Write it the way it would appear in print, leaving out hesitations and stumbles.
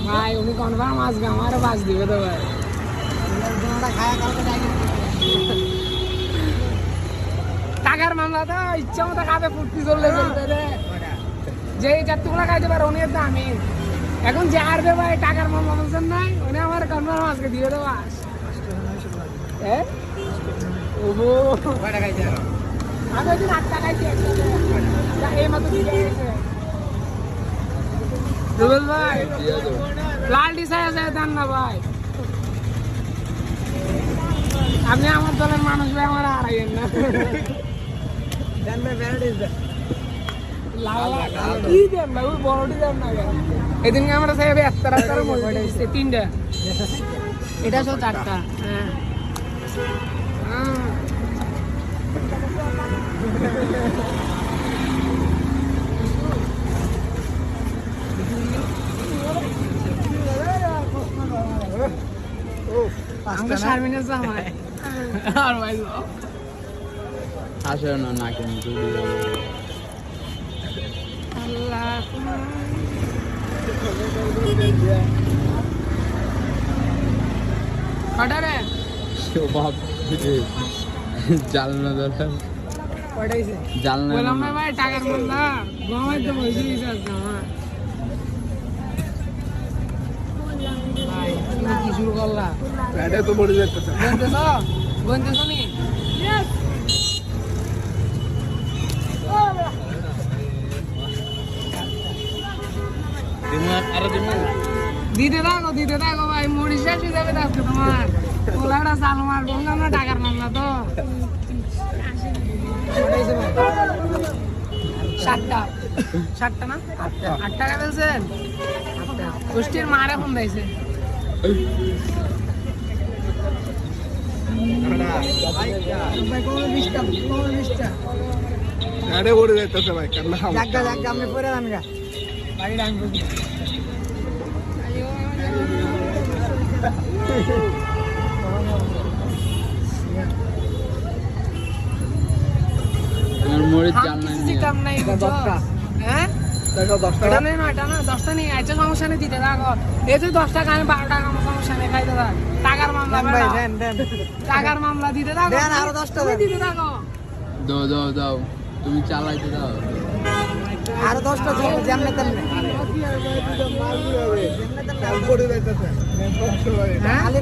ভাই উনি কনফার্ম আসবে, আমারও বাস দিবে তো ভাই। টাকার মামলা তো ইচ্ছা মতো খাবে, ফুর্তি চললে চলবে রে। যে চারটুকুলা খাইতে পারে উনি দামি। এখন যে হারবে ভাই টাকার মামলা বলছেন নাই, উনি আমার কনফার্ম আজকে দিয়ে দেবো। আমি ওই দিন 8 টাকাইছি, এই মতো দিয়ে গেছে রুবেল ভাই। লালটি ছায়া ছায়া দেন না ভাই, আপনি আমার দলের মানুষ ভাই, আমার হারাইয়েন না। কি দেন ভাই, ওই বড়টি দেন না। এদিনকে আমরা সাহেব 3টা, এটা সব 4টা। হ্যাঁ আমরা শারমিনা জামাই আর ভাই আসে না না কিন্তু আল্লাহ কটারে বাপ জালনা দরকার কটাইছে জালনা বললাম ভাই টাকার মামলা ঘুমাই তো বসে দিয়েছে আমার ভাই। তুমি কি শুরু করলা? এটা তো পড়ে যাচ্ছে। গন্তেছ নি? দিতে থাকো ভাই, মুড়ি শেষ হয়ে যাবে আজকে তোমার। ওলাটা চাল মার বললাম না টাকার মামলা তো। 7টা না 8 টাকা বলছেন। গোষ্ঠীর মারে ফোন দিয়েছে। এটা পড়ে যাচ্ছে ভাই, কান্না আমি পরে আনগা বাড়ি ডান বুঝি। মরিচ জালনা নিয়ে কাম নাই হ্যাঁ, এটা নেই না, এটা না 10টা নেই। আচ্ছা সমস্যা নেই, দিতে থাকো। এই যে 10 টাকা আমি 12 টাকা, আমার সমস্যা নেই, খাইতে থাক। টাকার মামলা টাকার মামলা দিতে থাকো, আরো 10টা দিতে থাকো। দাও দাও দাও, তুমি চালাইতে দাও। আরো 10টা যেমনে তেমনে পড়ে যাইতেছে।